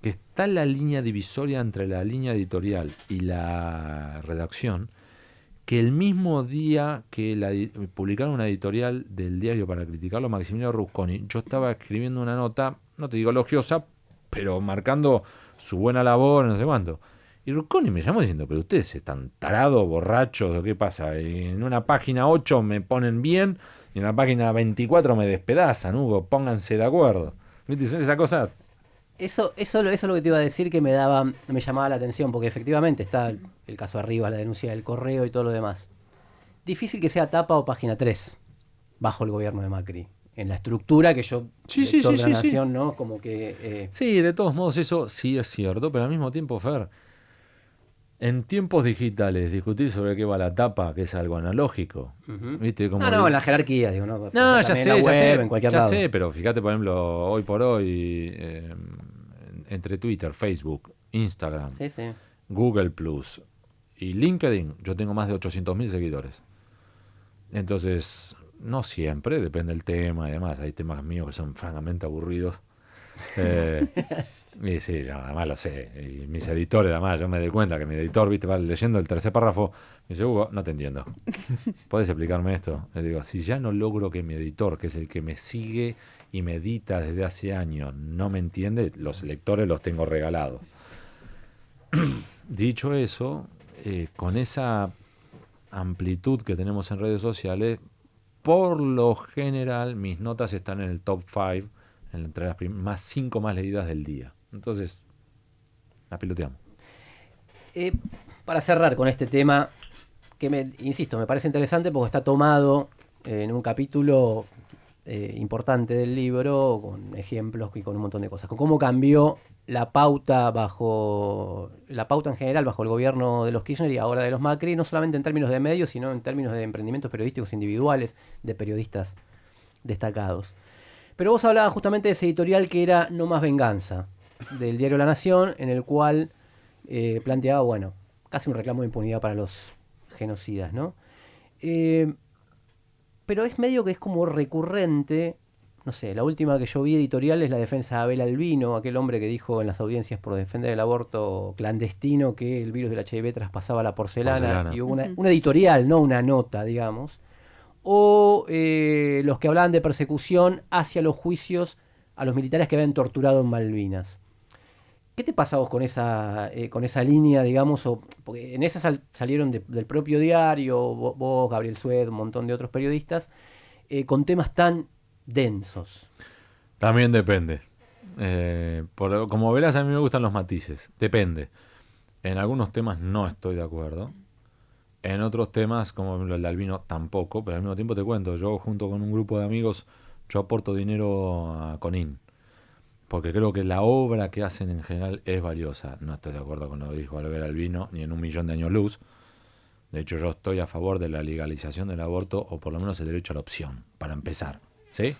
que está la línea divisoria entre la línea editorial y la redacción, que el mismo día que publicaron una editorial del diario para criticarlo, Maximiliano Rusconi, yo estaba escribiendo una nota, no te digo elogiosa, pero marcando su buena labor, no sé cuánto. Y Rusconi me llamó diciendo, pero ustedes están tarados, borrachos, ¿qué pasa? En una página 8 me ponen bien y en la página 24 me despedazan, Hugo, pónganse de acuerdo. ¿Viste? Esa cosa... Eso es lo que te iba a decir que me llamaba la atención, porque efectivamente está el caso arriba, la denuncia del correo y todo lo demás. Difícil que sea tapa o página 3 bajo el gobierno de Macri. En la estructura que yo lector de la Nación, ¿no? Como que... Sí, de todos modos eso sí es cierto, pero al mismo tiempo, Fer, en tiempos digitales discutir sobre qué va la tapa, que es algo analógico, ¿viste? Como en la jerarquía, digo, ¿no? No, ya sé, en cualquier lado. Pero fíjate, por ejemplo, hoy por hoy, entre Twitter, Facebook, Instagram, Google Plus y LinkedIn, yo tengo más de 800.000 seguidores. Entonces, no siempre, depende del tema y demás. Hay temas míos que son francamente aburridos. Y sí, yo, además lo sé. Y mis editores, además, yo me doy cuenta que mi editor, viste, va leyendo el tercer párrafo, me dice, Hugo, no te entiendo. ¿Puedes explicarme esto? Le digo, si ya no logro que mi editor, que es el que me sigue y me edita desde hace años, no me entiende, los lectores los tengo regalados. Dicho eso, con esa amplitud que tenemos en redes sociales, por lo general mis notas están en el top 5, entre las 5 más leídas del día. Entonces, la piloteamos. Para cerrar con este tema, que insisto, me parece interesante porque está tomado en un capítulo importante del libro, con ejemplos y con un montón de cosas, con cómo cambió la pauta en general bajo el gobierno de los Kirchner y ahora de los Macri, no solamente en términos de medios, sino en términos de emprendimientos periodísticos individuales de periodistas destacados. Pero vos hablabas justamente de ese editorial que era No Más Venganza, del diario La Nación, en el cual planteaba, bueno, casi un reclamo de impunidad para los genocidas, ¿no? Pero es medio que es como recurrente, no sé, la última que yo vi editorial es la defensa de Abel Albino, aquel hombre que dijo en las audiencias por defender el aborto clandestino que el virus del HIV traspasaba la porcelana. Y hubo una editorial, no una nota, digamos. O los que hablaban de persecución hacia los juicios a los militares que habían torturado en Malvinas. ¿Qué te pasa vos con esa línea, digamos? Porque en esa salieron del propio diario, vos, Gabriel Sued, un montón de otros periodistas, con temas tan densos. También depende. Como verás, a mí me gustan los matices. Depende. En algunos temas no estoy de acuerdo. En otros temas, como el de Albino, tampoco. Pero al mismo tiempo te cuento, yo junto con un grupo de amigos, yo aporto dinero a CONIN. Porque creo que la obra que hacen en general es valiosa. No estoy de acuerdo con lo que dijo Abel Albino, ni en un millón de años luz. De hecho, yo estoy a favor de la legalización del aborto, o por lo menos el derecho a la opción, para empezar. ¿Sí?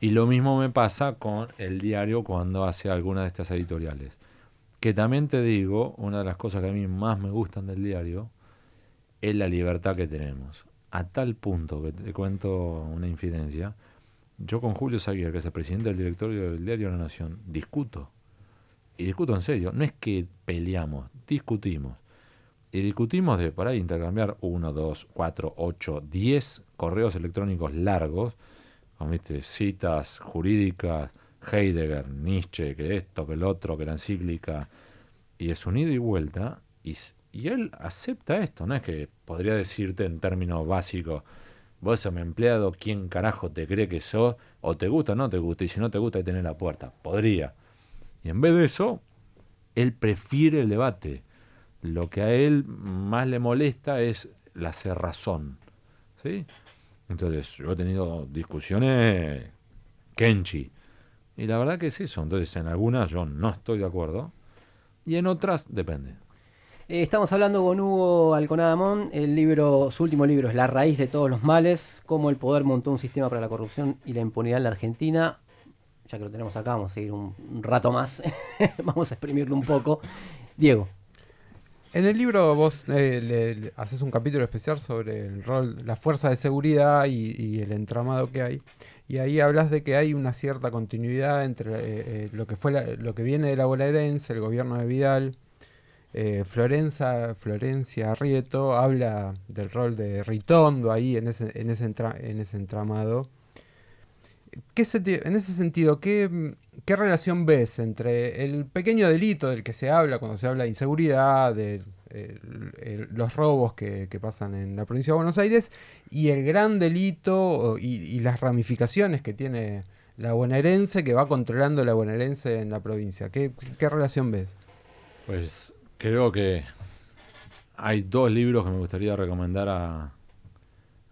Y lo mismo me pasa con el diario cuando hace alguna de estas editoriales. Que también te digo, una de las cosas que a mí más me gustan del diario es la libertad que tenemos. A tal punto que te cuento una infidencia. Yo con Julio Saguier, que es el presidente del directorio del diario La Nación, discuto. Y discuto en serio. No es que peleamos, discutimos. Y discutimos de por ahí intercambiar 1, 2, 4, 8, 10 correos electrónicos largos, con citas jurídicas, Heidegger, Nietzsche, que esto, que el otro, que la encíclica, y es un ida y vuelta, y él acepta esto. No es que podría decirte en términos básicos, vos sos mi empleado, ¿quién carajo te cree que sos? O te gusta o no te gusta, y si no te gusta, ahí tenés la puerta. Podría. Y en vez de eso, él prefiere el debate. Lo que a él más le molesta es la cerrazón. ¿Sí? Entonces, yo he tenido discusiones Kenchi. Y la verdad que es eso. Entonces, en algunas yo no estoy de acuerdo. Y en otras, depende. Estamos hablando con Hugo Alconada-Amón. Su último libro es La raíz de todos los males, cómo el poder montó un sistema para la corrupción y la impunidad en la Argentina. Ya que lo tenemos acá, vamos a seguir un rato más. Vamos a exprimirlo un poco. Diego. En el libro vos le haces un capítulo especial sobre el rol, la fuerza de seguridad y el entramado que hay. Y ahí hablas de que hay una cierta continuidad entre lo que viene de la bonaerense, el gobierno de Vidal. Florencia Arrieto habla del rol de Ritondo ahí en ese entramado. En ese sentido, ¿qué relación ves entre el pequeño delito del que se habla cuando se habla de inseguridad, de los robos que pasan en la provincia de Buenos Aires, y el gran delito y las ramificaciones que tiene la bonaerense, que va controlando la bonaerense en la provincia? ¿Qué relación ves? Pues creo que hay dos libros que me gustaría recomendar a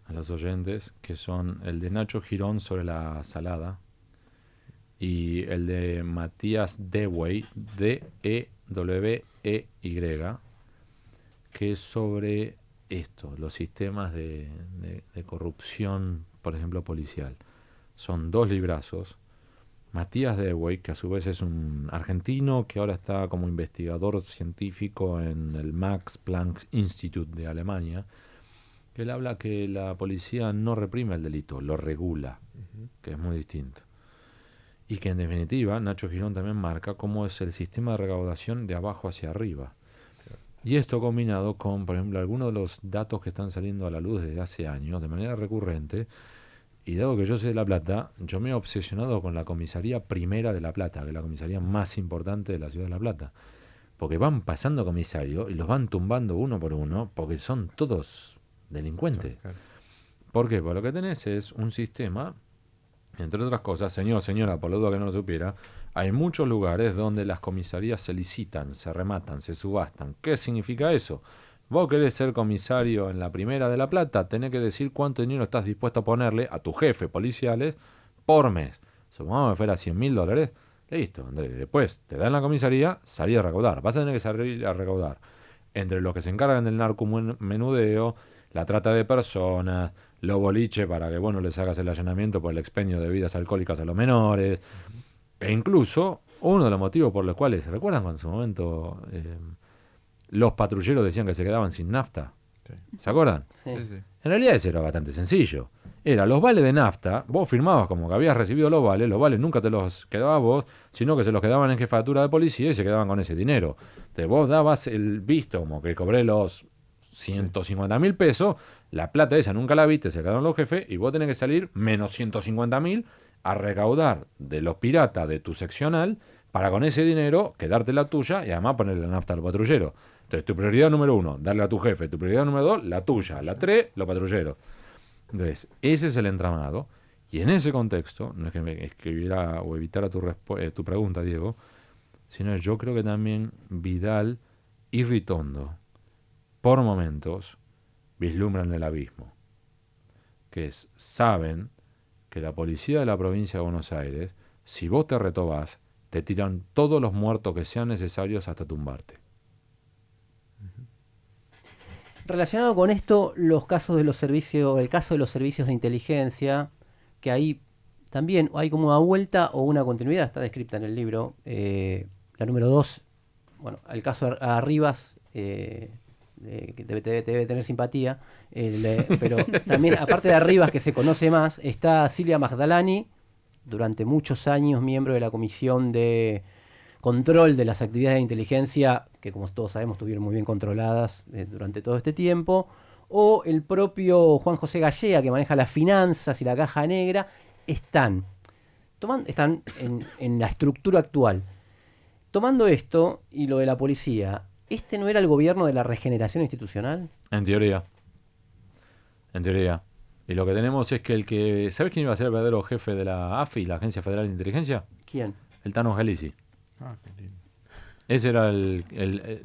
los oyentes, que son el de Nacho Girón sobre la Salada y el de Matías Dewey, D-E-W-E-Y, que es sobre esto, los sistemas de corrupción, por ejemplo, policial. Son dos librazos. Matías Dewey, que a su vez es un argentino que ahora está como investigador científico en el Max Planck Institute de Alemania, que él habla que la policía no reprime el delito, lo regula, que es muy distinto. Y que en definitiva, Nacho Girón también marca cómo es el sistema de recaudación de abajo hacia arriba. Y esto combinado con, por ejemplo, algunos de los datos que están saliendo a la luz desde hace años, de manera recurrente. Y dado que yo soy de La Plata, yo me he obsesionado con la comisaría primera de La Plata, que es la comisaría más importante de la ciudad de La Plata. Porque van pasando comisarios y los van tumbando uno por uno, porque son todos delincuentes. Claro. ¿Por qué? Porque lo que tenés es un sistema, entre otras cosas, señora, por lo duda que no lo supiera, hay muchos lugares donde las comisarías se licitan, se rematan, se subastan. ¿Qué significa eso? Vos querés ser comisario en la Primera de La Plata, tenés que decir cuánto dinero estás dispuesto a ponerle a tu jefe policiales por mes. Supongamos que fuera $100.000, listo. Después te dan la comisaría, salí a recaudar. Vas a tener que salir a recaudar. Entre los que se encargan del narcomenudeo, la trata de personas, los boliches para que vos no les hagas el allanamiento por el expendio de bebidas alcohólicas a los menores. E incluso, uno de los motivos por los cuales, ¿recuerdan cuando en su momento los patrulleros decían que se quedaban sin nafta? Sí. ¿Se acuerdan? Sí. Sí, sí. En realidad eso era bastante sencillo. Era los vales de nafta, vos firmabas como que habías recibido los vales nunca te los quedabas vos, sino que se los quedaban en jefatura de policía y se quedaban con ese dinero. Entonces vos dabas el visto como que cobré los 150.000 pesos, la plata esa nunca la viste, se quedaron los jefes y vos tenés que salir menos 150.000 a recaudar de los piratas de tu seccional para con ese dinero quedarte la tuya y además ponerle la nafta al patrullero. Entonces tu prioridad número 1, darle a tu jefe, tu prioridad número 2, la tuya, la 3, los patrulleros. Entonces ese es el entramado y en ese contexto, no es que me escribiera o evitara tu pregunta, Diego, sino yo creo que también Vidal y Ritondo por momentos vislumbran el abismo, que es, saben que la policía de la provincia de Buenos Aires, si vos te retobás, te tiran todos los muertos que sean necesarios hasta tumbarte. Relacionado con esto, los casos de los servicios, el caso de los servicios de inteligencia, que ahí también hay como una vuelta o una continuidad, está descrita en el libro. La número 2, bueno, el caso a Rivas, que debe tener simpatía, pero también, aparte de Rivas, que se conoce más, está Silvia Magdalani, durante muchos años miembro de la Comisión de Control de las Actividades de Inteligencia, que como todos sabemos estuvieron muy bien controladas durante todo este tiempo, o el propio Juan José Gallea, que maneja las finanzas y la caja negra, están en la estructura actual. Tomando esto y lo de la policía, ¿este no era el gobierno de la regeneración institucional? En teoría. En teoría. Y lo que tenemos es que ¿sabes quién iba a ser el verdadero jefe de la AFI, la Agencia Federal de Inteligencia? ¿Quién? El Tano Angelici. Ah, qué lindo. Ese era de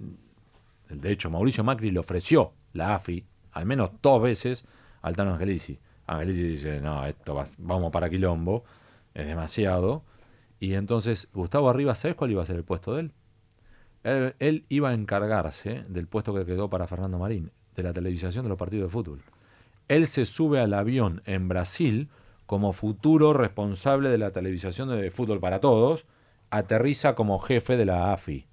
hecho, Mauricio Macri le ofreció la AFI al menos 2 veces al Tano Angelici. Angelici dice, no, vamos para quilombo, es demasiado. Y entonces Gustavo Arribas, ¿sabes cuál iba a ser el puesto de él? Él iba a encargarse del puesto que quedó para Fernando Marín, de la televisación de los partidos de fútbol. Él se sube al avión en Brasil como futuro responsable de la televisación de fútbol para todos, aterriza como jefe de la AFI.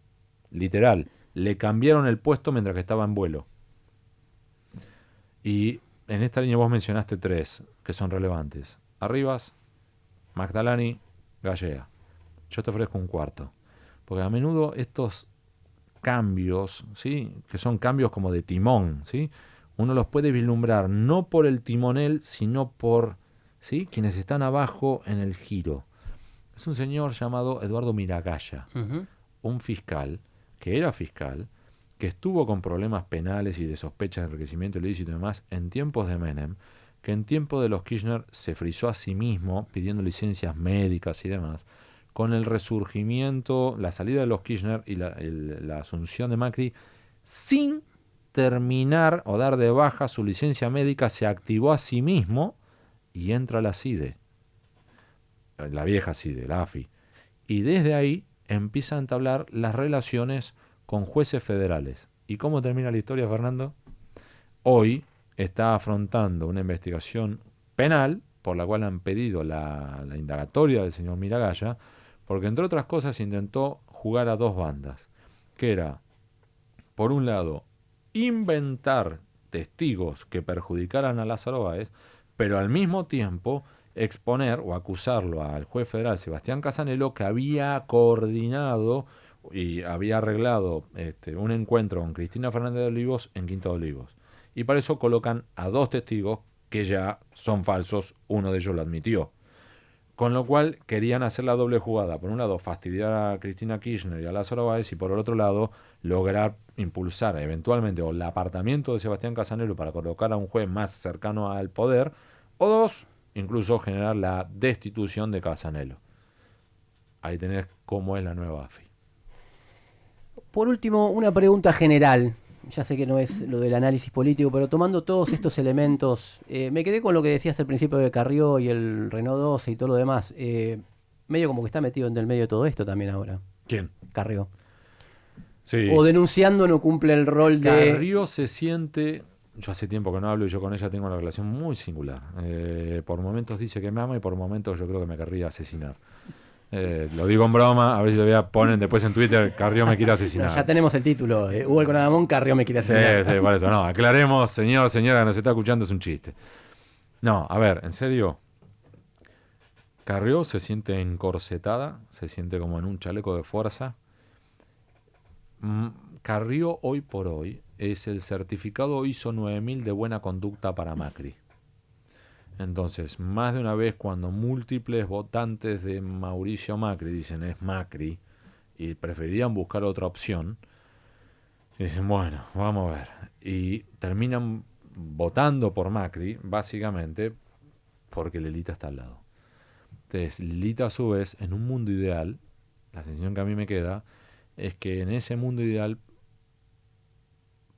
Literal, le cambiaron el puesto mientras que estaba en vuelo. Y en esta línea vos mencionaste 3 que son relevantes. Arribas, Magdalani, Gallea. Yo te ofrezco un 4. Porque a menudo estos cambios, ¿sí?, que son cambios como de timón, ¿sí?, uno los puede vislumbrar no por el timonel, sino por, ¿sí?, quienes están abajo en el giro. Es un señor llamado Eduardo Miragaya, un fiscal, que era fiscal, que estuvo con problemas penales y de sospecha de enriquecimiento ilícito y demás en tiempos de Menem, que en tiempos de los Kirchner se frizó a sí mismo pidiendo licencias médicas y demás. Con el resurgimiento, la salida de los Kirchner y la asunción de Macri, sin terminar o dar de baja su licencia médica, se activó a sí mismo y entra a la CIDE, la vieja CIDE, la AFI. Y desde ahí empieza a entablar las relaciones con jueces federales. ¿Y cómo termina la historia, Fernando? Hoy está afrontando una investigación penal por la cual han pedido la indagatoria del señor Miragaya, porque entre otras cosas intentó jugar a 2 bandas, que era, por un lado, inventar testigos que perjudicaran a Lázaro Báez, pero al mismo tiempo exponer o acusarlo al juez federal Sebastián Casanello, que había coordinado y había arreglado un encuentro con Cristina Fernández de Olivos en Quinta de Olivos. Y para eso colocan a 2 testigos que ya son falsos, uno de ellos lo admitió. Con lo cual querían hacer la doble jugada. Por un lado, fastidiar a Cristina Kirchner y a Lázaro Báez, y por el otro lado, lograr impulsar eventualmente o el apartamiento de Sebastián Casanello para colocar a un juez más cercano al poder, o 2, incluso generar la destitución de Casanello. Ahí tenés cómo es la nueva AFI. Por último, una pregunta general. ya sé que no es lo del análisis político, pero tomando todos estos elementos, me quedé con lo que decías al principio de Carrió y el Renault 12 y todo lo demás. Medio como que está metido en el medio de todo esto también ahora. ¿Quién? Carrió. Sí. O denunciando no cumple el rol de... Carrió se siente... Yo hace tiempo que no hablo y yo con ella tengo una relación muy singular. Por momentos dice que me ama y por momentos yo creo que me querría asesinar. Lo digo en broma, a ver si todavía ponen después en Twitter, Carrió me quiere asesinar. No, ya tenemos el título. Hugo Alconadamón, Carrió me quiere Sí, asesinar. sí, por eso. No, aclaremos, señor, señora que nos está escuchando, es un chiste. No, a ver, en serio. Carrió se siente encorsetada, se siente como en un chaleco de fuerza. Carrió hoy por hoy es el certificado ISO 9000 de buena conducta para Macri. Entonces, más de una vez cuando múltiples votantes de Mauricio Macri dicen es Macri y preferirían buscar otra opción, dicen bueno, vamos a ver. Y terminan votando por Macri básicamente porque Lelita está al lado. Entonces, Lelita a su vez, en un mundo ideal, la sensación que a mí me queda es que en ese mundo ideal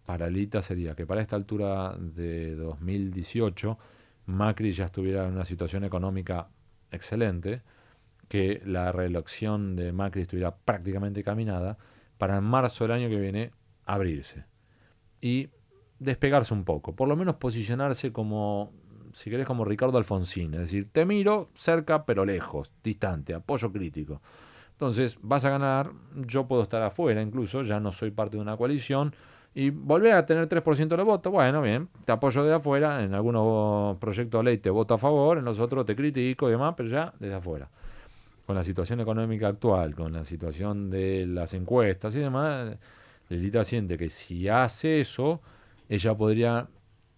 para Lelita sería que para esta altura de 2018 Macri ya estuviera en una situación económica excelente, que la reelección de Macri estuviera prácticamente caminada, para en marzo del año que viene abrirse y despegarse un poco, por lo menos posicionarse como, si querés, como Ricardo Alfonsín, es decir, te miro cerca pero lejos, distante, apoyo crítico. Entonces vas a ganar, yo puedo estar afuera incluso, ya no soy parte de una coalición, y volver a tener 3% de los votos, bueno, bien, te apoyo desde afuera, en algunos proyectos de ley te voto a favor, en los otros te critico y demás, pero ya desde afuera. Con la situación económica actual, con la situación de las encuestas y demás, Lelita siente que si hace eso, ella podría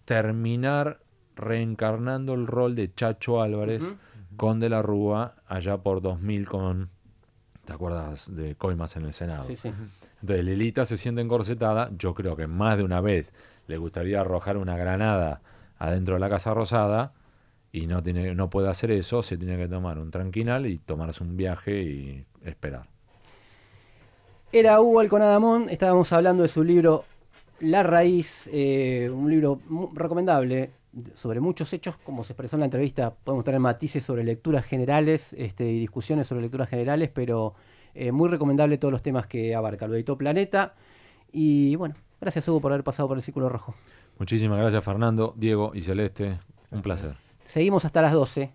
terminar reencarnando el rol de Chacho Álvarez con De la Rúa allá por 2000 con, ¿te acuerdas? De Coimas en el Senado. Sí, sí. Entonces Lelita se siente encorsetada, yo creo que más de una vez le gustaría arrojar una granada adentro de la Casa Rosada y no puede hacer eso, se tiene que tomar un tranquinal y tomarse un viaje y esperar. Era Hugo Alconadamón, estábamos hablando de su libro La Raíz, un libro recomendable sobre muchos hechos, como se expresó en la entrevista, podemos tener matices sobre lecturas generales y discusiones sobre lecturas generales, pero muy recomendable todos los temas que abarca. Lo editó Planeta y bueno, gracias Hugo por haber pasado por el Círculo Rojo. Muchísimas gracias Fernando, Diego y Celeste, un placer. Seguimos hasta las 12.